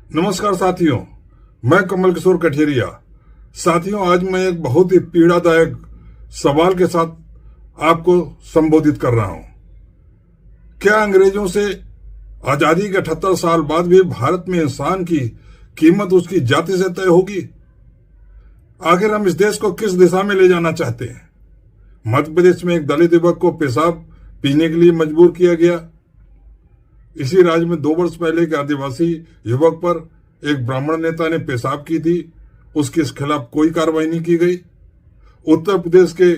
नमस्कार साथियों, मैं कमल किशोर कठेरिया। साथियों, आज मैं एक बहुत ही पीड़ादायक सवाल के साथ आपको संबोधित कर रहा हूं। क्या अंग्रेजों से आजादी के 78 साल बाद भी भारत में इंसान की कीमत उसकी जाति से तय होगी? आखिर हम इस देश को किस दिशा में ले जाना चाहते हैं? मध्य प्रदेश में एक दलित युवक को पेशाब पीने के लिए मजबूर किया गया। इसी राज्य में 2 वर्ष पहले एक आदिवासी युवक पर एक ब्राह्मण नेता ने पेशाब की थी, उसके खिलाफ कोई कार्रवाई नहीं की गई। उत्तर प्रदेश के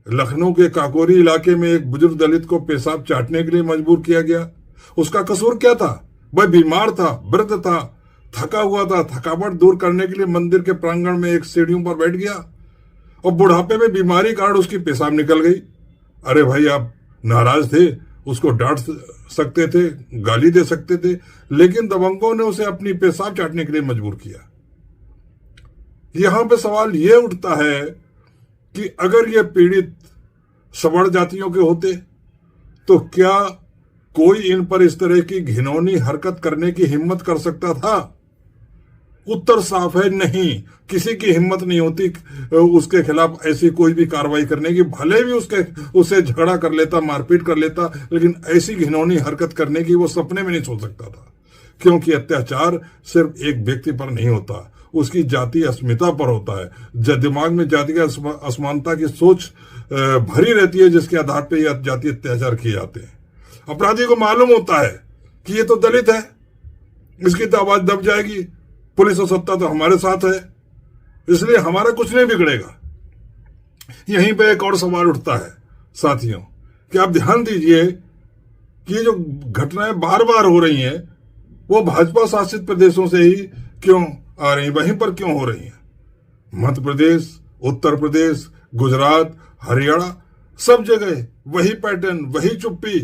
लखनऊ के काकोरी इलाके में एक बुजुर्ग दलित को पेशाब चाटने के लिए मजबूर किया गया। उसका कसूर क्या था? वह बीमार था, वृद्ध था, थका हुआ था। थकावट दूर करने के लिए मंदिर के प्रांगण में एक सीढ़ियों पर बैठ गया और बुढ़ापे में बीमारी कारण उसकी पेशाब निकल गई। अरे भाई, आप नाराज थे, उसको डांट सकते थे, गाली दे सकते थे, लेकिन दबंगों ने उसे अपनी पेशाब चाटने के लिए मजबूर किया। यहां पे सवाल यह उठता है कि अगर ये पीड़ित सवर्ण जातियों के होते तो क्या कोई इन पर इस तरह की घिनौनी हरकत करने की हिम्मत कर सकता था? उत्तर साफ है, नहीं। किसी की हिम्मत नहीं होती उसके खिलाफ ऐसी कोई भी कार्रवाई करने की। भले भी उसे झगड़ा कर लेता, मारपीट कर लेता, लेकिन ऐसी घिनौनी हरकत करने की वो सपने में नहीं सोच सकता था। क्योंकि अत्याचार सिर्फ एक व्यक्ति पर नहीं होता, उसकी जातीय अस्मिता पर होता है। दिमाग में जातीय असमानता की सोच भरी रहती है, जिसके आधार पर यह जातीय अत्याचार किए जाते हैं। अपराधी को मालूम होता है कि ये तो दलित है, इसकी तो आवाज दब जाएगी, पुलिस और सत्ता तो हमारे साथ है, इसलिए हमारा कुछ नहीं बिगड़ेगा। यहीं पे एक और सवाल उठता है साथियों कि आप ध्यान दीजिए कि जो घटनाएं बार बार हो रही हैं वो भाजपा शासित प्रदेशों से ही क्यों आ रही हैं, वहीं पर क्यों हो रही हैं? मध्य प्रदेश, उत्तर प्रदेश, गुजरात, हरियाणा, सब जगह वही पैटर्न, वही चुप्पी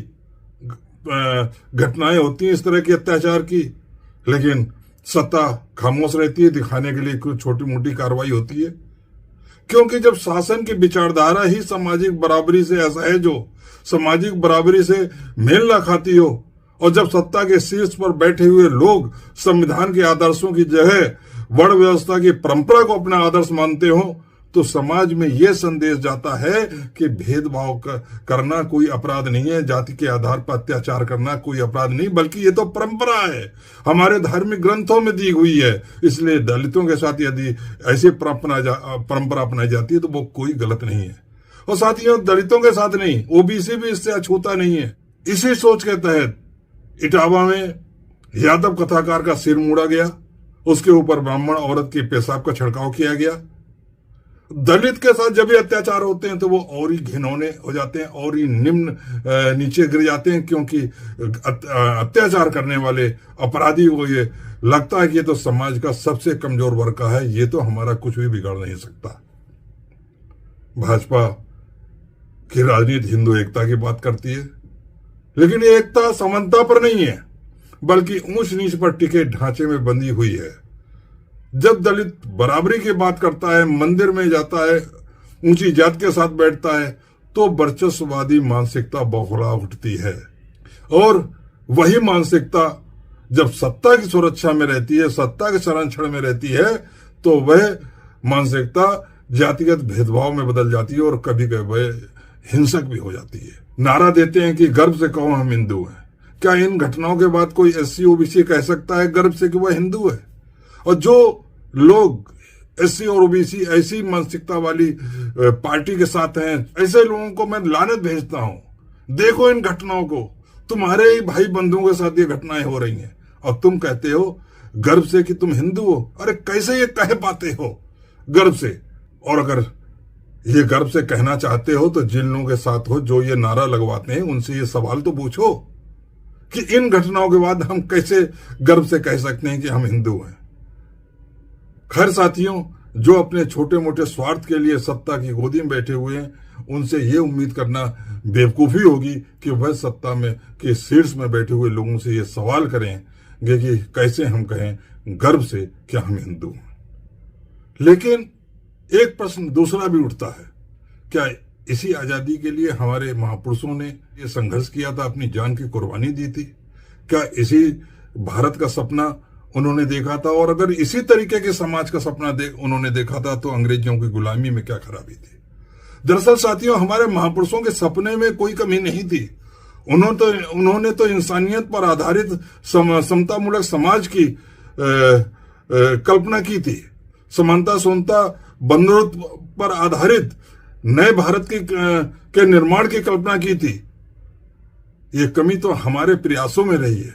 घटनाएं होती हैं इस तरह के अत्याचार की, लेकिन सत्ता खामोश रहती है। दिखाने के लिए कुछ छोटी मोटी कार्रवाई होती है, क्योंकि जब शासन की विचारधारा ही सामाजिक बराबरी से असहज हो, सामाजिक बराबरी से मेल न खाती हो, और जब सत्ता के शीर्ष पर बैठे हुए लोग संविधान के आदर्शों की जगह वर्ण व्यवस्था की परंपरा को अपना आदर्श मानते हो, तो समाज में यह संदेश जाता है कि भेदभाव करना कोई अपराध नहीं है, जाति के आधार पर अत्याचार करना कोई अपराध नहीं, बल्कि ये तो परंपरा है, हमारे धार्मिक ग्रंथों में दी हुई है। इसलिए दलितों के साथ यदि ऐसी परंपरा अपनाई जाती है तो वो कोई गलत नहीं है। और साथियों, दलितों के साथ नहीं, ओबीसी भी इससे अछूता नहीं है। इसी सोच के तहत इटावा में यादव कथाकार का सिर मोड़ा गया, उसके ऊपर ब्राह्मण औरत के पेशाब का छिड़काव किया गया। दलित के साथ जब भी अत्याचार होते हैं तो वो और ही घिनौने हो जाते हैं, और ही निम्न नीचे गिर जाते हैं, क्योंकि अत्याचार करने वाले अपराधी को ये लगता है कि ये तो समाज का सबसे कमजोर वर्ग का है, ये तो हमारा कुछ भी बिगाड़ नहीं सकता। भाजपा की राजनीति हिंदू एकता की बात करती है, लेकिन ये एकता समानता पर नहीं है, बल्कि ऊंच नीच पर टिके ढांचे में बंधी हुई है। जब दलित बराबरी की बात करता है, मंदिर में जाता है, ऊंची जात के साथ बैठता है, तो वर्चस्ववादी मानसिकता बौखला उठती है। और वही मानसिकता जब सत्ता की सुरक्षा में रहती है, सत्ता के संरक्षण में रहती है, तो वह मानसिकता जातिगत भेदभाव में बदल जाती है और कभी कभी हिंसक भी हो जाती है। नारा देते हैं कि गर्व से कहो हम हिंदू हैं। क्या इन घटनाओं के बाद कोई एससी ओबीसी कह सकता है गर्व से कि वह हिंदू है? और जो लोग एससी और ओबीसी ऐसी मानसिकता वाली पार्टी के साथ हैं, ऐसे लोगों को मैं लानत भेजता हूं। देखो इन घटनाओं को, तुम्हारे ही भाई बंधुओं के साथ ये घटनाएं हो रही हैं, और तुम कहते हो गर्व से कि तुम हिंदू हो। अरे कैसे ये कह पाते हो गर्व से? और अगर ये गर्व से कहना चाहते हो तो जिन लोगों के साथ हो जो ये नारा लगवाते हैं, उनसे ये सवाल तो पूछो कि इन घटनाओं के बाद हम कैसे गर्व से कह सकते हैं कि हम हिंदू हैं। खैर साथियों, जो अपने छोटे मोटे स्वार्थ के लिए सत्ता की गोदी में बैठे हुए हैं, उनसे ये उम्मीद करना बेवकूफ़ी होगी कि वह सत्ता में के शीर्ष में बैठे हुए लोगों से ये सवाल करेंगे कि कैसे हम कहें गर्व से कि हम हिंदू हैं। लेकिन एक प्रश्न दूसरा भी उठता है, क्या इसी आजादी के लिए हमारे महापुरुषों ने ये संघर्ष किया था, अपनी जान की कुर्बानी दी थी? क्या इसी भारत का सपना उन्होंने देखा था, और अगर इसी तरीके के समाज का सपना उन्होंने देखा था तो अंग्रेजों की गुलामी में क्या खराबी थी। दरअसल साथियों, हमारे महापुरुषों के सपने में कोई कमी नहीं थी। उन्होंने तो इंसानियत पर आधारित समतामूलक समाज की कल्पना की थी। समानता सोनता बंधुत्व पर आधारित नए भारत के निर्माण की कल्पना की थी। ये कमी तो हमारे प्रयासों में रही है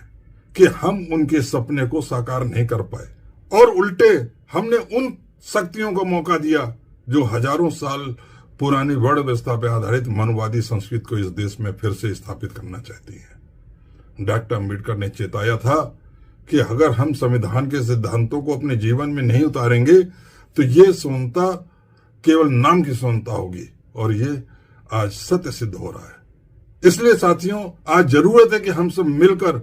कि हम उनके सपने को साकार नहीं कर पाए, और उल्टे हमने उन शक्तियों को मौका दिया जो हजारों साल पुरानी वर्ण व्यवस्था पर आधारित मनवादी संस्कृति को इस देश में फिर से स्थापित करना चाहती है। डॉक्टर अंबेडकर ने चेताया था कि अगर हम संविधान के सिद्धांतों को अपने जीवन में नहीं उतारेंगे तो ये समानता केवल नाम की समानता होगी, और ये आज सत्य सिद्ध हो रहा है। इसलिए साथियों, आज जरूरत है कि हम सब मिलकर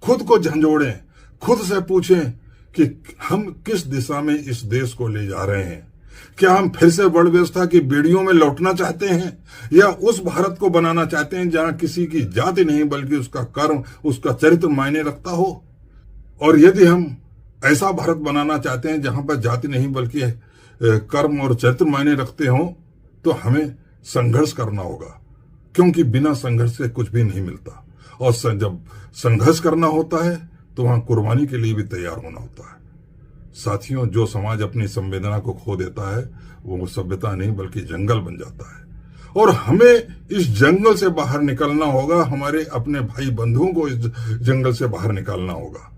खुद को झंझोड़ें, खुद से पूछें कि हम किस दिशा में इस देश को ले जा रहे हैं। क्या हम फिर से वर्ण व्यवस्था की बेड़ियों में लौटना चाहते हैं, या उस भारत को बनाना चाहते हैं जहां किसी की जाति नहीं बल्कि उसका कर्म, उसका चरित्र मायने रखता हो? और यदि हम ऐसा भारत बनाना चाहते हैं जहां पर जाति नहीं बल्कि कर्म और चरित्र मायने रखते हो, तो हमें संघर्ष करना होगा, क्योंकि बिना संघर्ष से कुछ भी नहीं मिलता। और जब संघर्ष करना होता है तो वहां कुर्बानी के लिए भी तैयार होना होता है। साथियों, जो समाज अपनी संवेदना को खो देता है वो सभ्यता नहीं बल्कि जंगल बन जाता है, और हमें इस जंगल से बाहर निकलना होगा। हमारे अपने भाई बंधुओं को इस जंगल से बाहर निकालना होगा।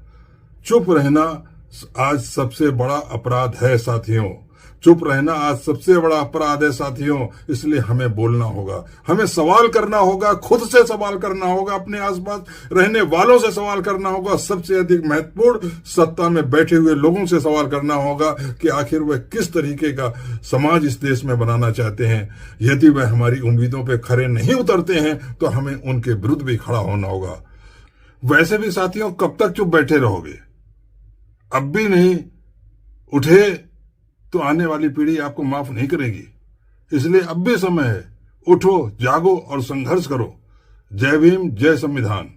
चुप रहना आज सबसे बड़ा अपराध है साथियों। चुप रहना आज सबसे बड़ा अपराध है साथियों। इसलिए हमें बोलना होगा, हमें सवाल करना होगा, खुद से सवाल करना होगा, अपने आसपास रहने वालों से सवाल करना होगा, सबसे अधिक महत्वपूर्ण सत्ता में बैठे हुए लोगों से सवाल करना होगा कि आखिर वह किस तरीके का समाज इस देश में बनाना चाहते हैं। यदि वह हमारी उम्मीदों पर खरे नहीं उतरते हैं तो हमें उनके विरुद्ध भी खड़ा होना होगा। वैसे भी साथियों, कब तक चुप बैठे रहोगे? अब भी नहीं उठे तो आने वाली पीढ़ी आपको माफ नहीं करेगी। इसलिए अब भी समय है, उठो, जागो और संघर्ष करो। जय भीम, जय संविधान।